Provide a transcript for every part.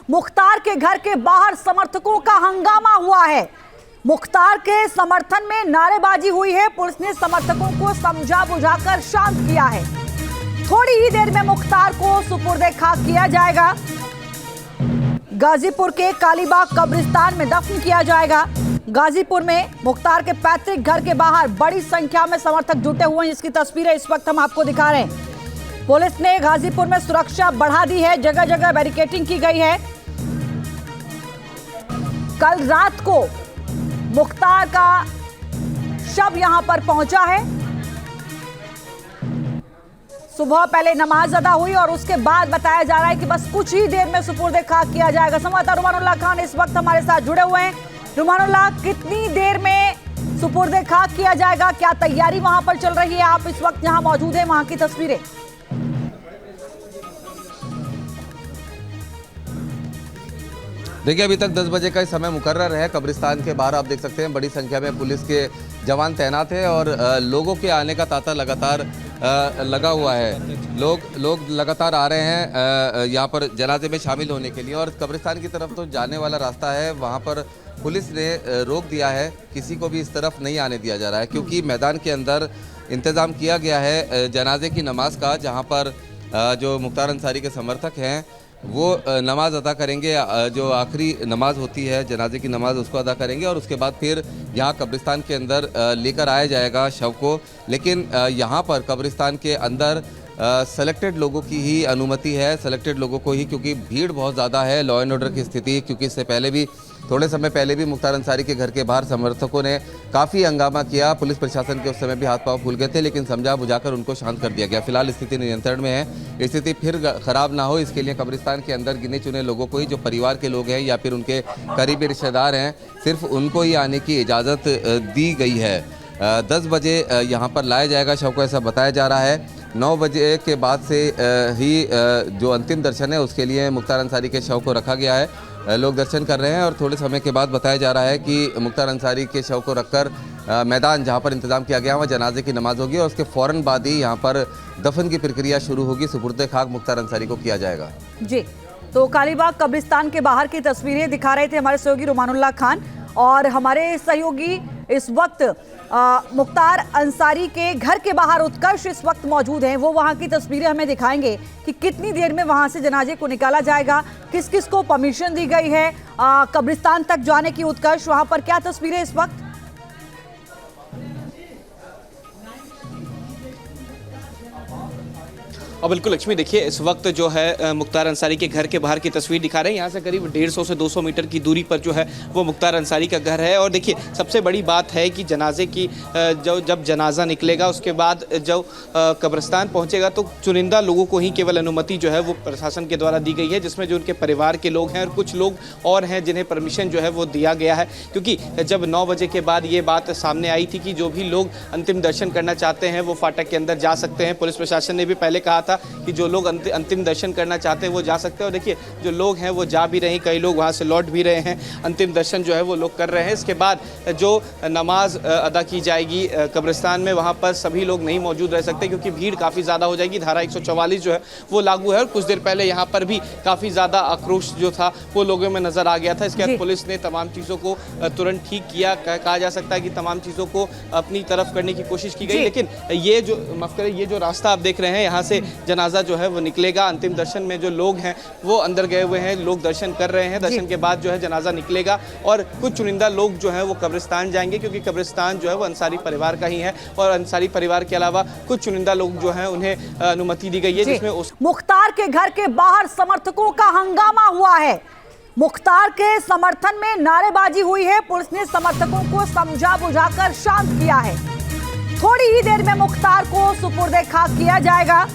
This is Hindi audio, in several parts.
मुख्तार के घर के बाहर समर्थकों का हंगामा हुआ है। मुख्तार के समर्थन में नारेबाजी हुई है। पुलिस ने समर्थकों को समझा बुझाकर शांत किया है। थोड़ी ही देर में मुख्तार को सुपुर्दे खाक किया जाएगा। गाजीपुर के कालीबाग कब्रिस्तान में दफन किया जाएगा। गाजीपुर में मुख्तार के पैतृक घर के बाहर बड़ी संख्या में समर्थक जुटे हुए हैं, जिसकी तस्वीरें इस वक्त हम आपको दिखा रहे हैं। पुलिस ने गाजीपुर में सुरक्षा बढ़ा दी है। जगह जगह बैरिकेडिंग की गई है। कल रात को मुख्तार का शव यहां पर पहुंचा है। सुबह पहले नमाज अदा हुई और उसके बाद बताया जा रहा है कि बस कुछ ही देर में सुपुर्दे खाक किया जाएगा। संवाददाता रुमानुल्लाह खान इस वक्त हमारे साथ जुड़े हुए हैं। रुमानुल्लाह, कितनी देर में सुपुर्दे खाक किया जाएगा? क्या तैयारी वहां पर चल रही है? आप इस वक्त यहां मौजूद हैं, वहां की तस्वीरें। देखिए, अभी तक 10 बजे का समय मुकर्रर है। कब्रिस्तान के बाहर आप देख सकते हैं बड़ी संख्या में पुलिस के जवान तैनात हैं और लोगों के आने का तांता लगातार लगा हुआ है। लोग लगातार आ रहे हैं यहाँ पर जनाजे में शामिल होने के लिए। और कब्रिस्तान की तरफ तो जाने वाला रास्ता है, वहाँ पर पुलिस ने रोक दिया है। किसी को भी इस तरफ नहीं आने दिया जा रहा है, क्योंकि मैदान के अंदर इंतज़ाम किया गया है जनाजे की नमाज का, जहाँ पर जो मुख्तार अंसारी के समर्थक हैं वो नमाज अदा करेंगे। जो आखिरी नमाज होती है जनाजे की नमाज, उसको अदा करेंगे और उसके बाद फिर यहाँ कब्रिस्तान के अंदर लेकर आया जाएगा शव को। लेकिन यहाँ पर कब्रिस्तान के अंदर सेलेक्टेड लोगों की ही अनुमति है, सेलेक्टेड लोगों को ही, क्योंकि भीड़ बहुत ज़्यादा है। लॉ एंड ऑर्डर की स्थिति, क्योंकि इससे पहले भी थोड़े समय पहले भी मुख्तार अंसारी के घर के बाहर समर्थकों ने काफ़ी हंगामा किया। पुलिस प्रशासन के उस समय भी हाथ पांव फूल गए थे, लेकिन समझा बुझाकर उनको शांत कर दिया गया। फिलहाल स्थिति नियंत्रण में है। स्थिति फिर खराब ना हो, इसके लिए कब्रिस्तान के अंदर गिने चुने लोगों को ही, जो परिवार के लोग हैं या फिर उनके करीबी रिश्तेदार हैं, सिर्फ उनको ही आने की इजाज़त दी गई है। 10 बजे यहाँ पर लाया जाएगा शव को, ऐसा बताया जा रहा है। 9 बजे के बाद से ही जो अंतिम दर्शन है उसके लिए मुख्तार अंसारी के शव को रखा गया है। लोग दर्शन कर रहे हैं और थोड़े समय के बाद बताया जा रहा है कि मुख्तार अंसारी के शव को रखकर मैदान जहां पर इंतजाम किया गया वहाँ जनाजे की नमाज होगी और उसके फ़ौरन बाद ही यहां पर दफन की प्रक्रिया शुरू होगी। सुपुर्दे खाक मुख्तार अंसारी को किया जाएगा। जी, तो कालीबाग कब्रिस्तान के बाहर की तस्वीरें दिखा रहे थे हमारे सहयोगी रुमानुल्लाह खान। और हमारे सहयोगी इस वक्त मुख्तार अंसारी के घर के बाहर उत्कर्ष इस वक्त मौजूद हैं। वो वहां की तस्वीरें हमें दिखाएंगे कि कितनी देर में वहां से जनाजे को निकाला जाएगा, किस किस को परमिशन दी गई है कब्रिस्तान तक जाने की। उत्कर्ष, वहां पर क्या तस्वीरें इस वक्त? और बिल्कुल लक्ष्मी, देखिए इस वक्त जो है मुख्तार अंसारी के घर के बाहर की तस्वीर दिखा रहे हैं। यहाँ से करीब 150 से 200 मीटर की दूरी पर जो है वो मुख्तार अंसारी का घर है। और देखिए सबसे बड़ी बात है कि जनाजे की जब जनाजा निकलेगा उसके बाद जब कब्रिस्तान पहुँचेगा तो चुनिंदा लोगों को ही केवल अनुमति जो है वो प्रशासन के द्वारा दी गई है, जिसमें जो उनके परिवार के लोग हैं और कुछ लोग और हैं जिन्हें परमिशन जो है वो दिया गया है। क्योंकि जब 9 बजे के बाद ये बात सामने आई थी कि जो भी लोग अंतिम दर्शन करना चाहते हैं वो फाटक के अंदर जा सकते हैं। पुलिस प्रशासन ने भी पहले कहा था कि जो लोग अंतिम दर्शन करना चाहते हैं वो जा सकते हैं। और देखिए जो लोग हैं वो जा भी रहे हैं, कई लोग वहाँ से लौट भी रहे हैं, अंतिम दर्शन जो है वो लोग कर रहे हैं। इसके बाद जो नमाज अदा की जाएगी कब्रिस्तान में, वहाँ पर सभी लोग नहीं मौजूद रह सकते क्योंकि भीड़ काफ़ी ज़्यादा हो जाएगी। धारा 144 जो है वो लागू है और कुछ देर पहले यहाँ पर भी काफ़ी ज़्यादा आक्रोश जो था वो लोगों में नज़र आ गया था। इसके बाद पुलिस ने तमाम चीज़ों को तुरंत ठीक किया। कहा जा सकता है कि तमाम चीज़ों को अपनी तरफ करने की कोशिश की गई। लेकिन ये जो माफ़ करें, ये जो रास्ता आप देख रहे हैं, यहाँ से जनाजा जो है वो निकलेगा। अंतिम दर्शन में जो लोग हैं वो अंदर गए हुए हैं, लोग दर्शन कर रहे हैं। दर्शन के बाद जो है जनाजा निकलेगा और कुछ चुनिंदा लोग जो हैं वो कब्रिस्तान जाएंगे, क्योंकि कब्रिस्तान जो है वो अंसारी परिवार का ही है और अंसारी परिवार के अलावा कुछ चुनिंदा लोग जो हैं उन्हें अनुमति दी गई है, जिसमें मुख्तार के घर के बाहर समर्थकों का हंगामा हुआ है। मुख्तार के समर्थन में नारेबाजी हुई है। पुलिस ने समर्थकों को समझा बुझाकर शांत किया है। थोड़ी ही देर में मुख्तार को सुपुर्दे खाक किया जाएगा।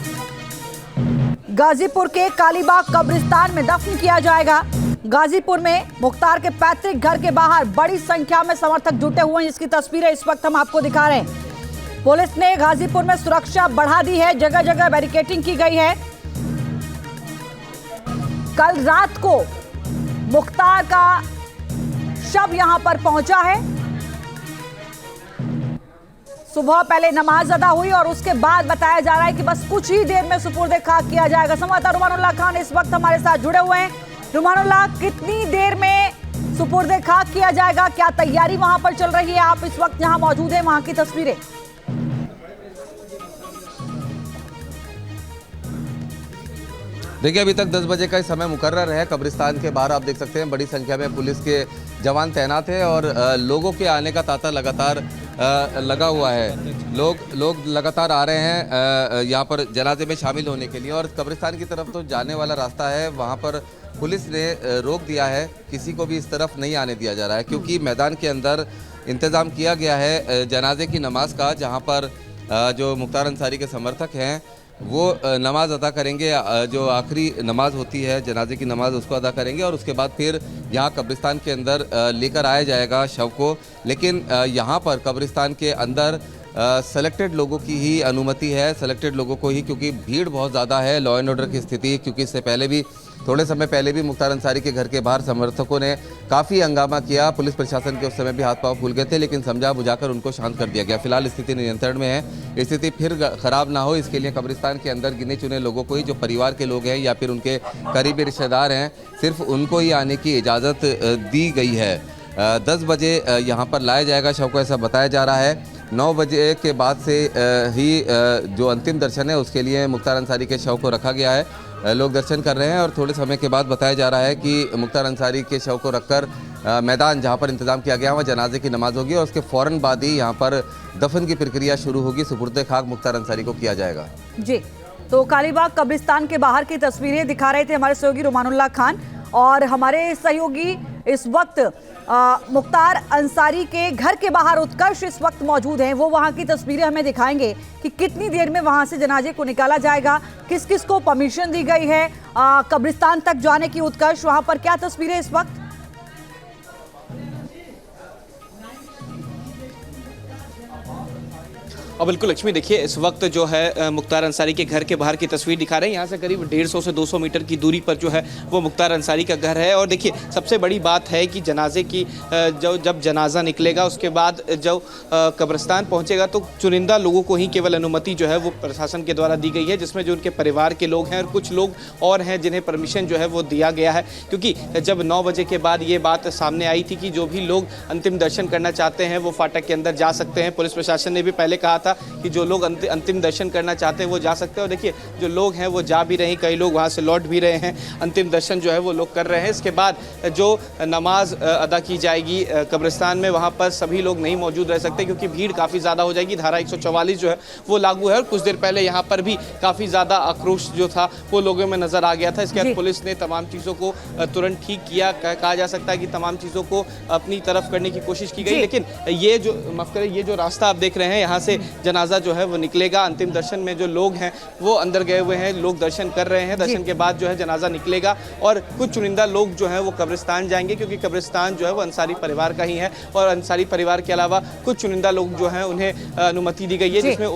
गाजीपुर के कालीबाग कब्रिस्तान में दफन किया जाएगा। गाजीपुर में मुख्तार के पैतृक घर के बाहर बड़ी संख्या में समर्थक जुटे हुए हैं, जिसकी तस्वीरें इस वक्त हम आपको दिखा रहे हैं। पुलिस ने गाजीपुर में सुरक्षा बढ़ा दी है। जगह जगह बैरिकेडिंग की गई है। कल रात को मुख्तार का शव यहां पर पहुंचा है। सुबह पहले नमाज अदा हुई और उसके बाद बताया जा रहा है कि बस कुछ ही देर में सुपुर्दे खाक किया जाएगा। संवाददाता रुमानुल्लाह खान इस वक्त हमारे साथ जुड़े हुए हैं। रुमानुल्लाह, कितनी देर में सुपुर्द खाक किया जाएगा? क्या तैयारी वहां पर चल रही है? आप इस वक्त जहां मौजूद हैं, वहां की तस्वीरें। देखिए, अभी तक 10 बजे का ही समय मुकर्रर है। कब्रिस्तान के बाहर आप देख सकते हैं बड़ी संख्या में पुलिस के जवान तैनात हैं और लोगों के आने का तांता लगातार लगा हुआ है। लोग लगातार आ रहे हैं यहाँ पर जनाजे में शामिल होने के लिए। और कब्रिस्तान की तरफ तो जाने वाला रास्ता है, वहाँ पर पुलिस ने रोक दिया है, किसी को भी इस तरफ नहीं आने दिया जा रहा है, क्योंकि मैदान के अंदर इंतज़ाम किया गया है जनाजे की नमाज का, जहाँ पर जो मुख्तार अंसारी के समर्थक हैं वो नमाज अदा करेंगे। जो आखिरी नमाज होती है जनाजे की नमाज, उसको अदा करेंगे और उसके बाद फिर यहाँ कब्रिस्तान के अंदर लेकर आया जाएगा शव को। लेकिन यहाँ पर कब्रिस्तान के अंदर सेलेक्टेड लोगों की ही अनुमति है, सेलेक्टेड लोगों को ही, क्योंकि भीड़ बहुत ज़्यादा है, लॉ एंड ऑर्डर की स्थिति, क्योंकि इससे पहले भी थोड़े समय पहले भी मुख्तार अंसारी के घर के बाहर समर्थकों ने काफ़ी हंगामा किया। पुलिस प्रशासन के उस समय भी हाथ पांव फूल गए थे, लेकिन समझा बुझाकर उनको शांत कर दिया गया। फिलहाल स्थिति नियंत्रण में है। स्थिति फिर खराब ना हो, इसके लिए कब्रिस्तान के अंदर गिने चुने लोगों को ही, जो परिवार के लोग हैं या फिर उनके करीबी रिश्तेदार हैं, सिर्फ उनको ही आने की इजाज़त दी गई है। 10 बजे यहाँ पर लाया जाएगा शव को, ऐसा बताया जा रहा है। 9 बजे के बाद से ही जो अंतिम दर्शन है उसके लिए मुख्तार अंसारी के शव को रखा गया है। लोग दर्शन कर रहे हैं और थोड़े समय के बाद बताया जा रहा है कि मुख्तार अंसारी के शव को रखकर मैदान जहां पर इंतजाम किया गया वहाँ जनाजे की नमाज होगी और उसके फ़ौरन बाद ही यहां पर दफन की प्रक्रिया शुरू होगी। सुपुर्द खाक मुख्तार अंसारी को किया जाएगा। जी, तो कालीबाग कब्रिस्तान के बाहर की तस्वीरें दिखा रहे थे हमारे सहयोगी रुमानुल्लाह खान, और हमारे सहयोगी इस वक्त मुख्तार अंसारी के घर के बाहर उत्कर्ष इस वक्त मौजूद हैं। वो वहां की तस्वीरें हमें दिखाएंगे कि कितनी देर में वहां से जनाजे को निकाला जाएगा, किस किस को परमिशन दी गई है कब्रिस्तान तक जाने की। उत्कर्ष, वहां पर क्या तस्वीरें इस वक्त? और बिल्कुल लक्ष्मी, देखिए इस वक्त जो है मुख्तार अंसारी के घर के बाहर की तस्वीर दिखा रहे हैं। यहाँ से करीब 150 से 200 मीटर की दूरी पर जो है वो मुख्तार अंसारी का घर है। और देखिए सबसे बड़ी बात है कि जनाजे की जब जनाजा निकलेगा उसके बाद जब कब्रिस्तान पहुँचेगा तो चुनिंदा लोगों को ही केवल अनुमति जो है वो प्रशासन के द्वारा दी गई है, जिसमें जो उनके परिवार के लोग हैं और कुछ लोग और हैं जिन्हें परमिशन जो है वो दिया गया है। क्योंकि जब 9 बजे के बाद ये बात सामने आई थी कि जो भी लोग अंतिम दर्शन करना चाहते हैं वो फाटक के अंदर जा सकते हैं। पुलिस प्रशासन ने भी पहले कहा था कि जो लोग अंतिम दर्शन करना चाहते हैं वो जा सकते हैं। और देखिए जो लोग हैं वो जा भी रहे हैं, कई लोग वहाँ से लौट भी रहे हैं, अंतिम दर्शन जो है वो लोग कर रहे हैं। इसके बाद जो नमाज अदा की जाएगी कब्रिस्तान में, वहाँ पर सभी लोग नहीं मौजूद रह सकते क्योंकि भीड़ काफ़ी ज़्यादा हो जाएगी। धारा 144 जो है वो लागू है और कुछ देर पहले यहाँ पर भी काफ़ी ज़्यादा आक्रोश जो था वो लोगों में नज़र आ गया था। इसके बाद पुलिस ने तमाम चीज़ों को तुरंत ठीक किया। कहा जा सकता है कि तमाम चीज़ों को अपनी तरफ करने की कोशिश की गई। लेकिन ये जो माफ़ करें, ये जो रास्ता आप देख रहे हैं, यहाँ से जनाजा जो है वो निकलेगा। अंतिम दर्शन में जो लोग हैं वो अंदर गए हुए हैं, लोग दर्शन कर रहे हैं। दर्शन के बाद जो है जनाजा निकलेगा और कुछ चुनिंदा लोग जो हैं वो कब्रिस्तान जाएंगे, क्योंकि कब्रिस्तान जो है वो अंसारी परिवार का ही है और अंसारी परिवार के अलावा कुछ चुनिंदा लोग जो हैं उन्हें अनुमति दी गई है, जिसमें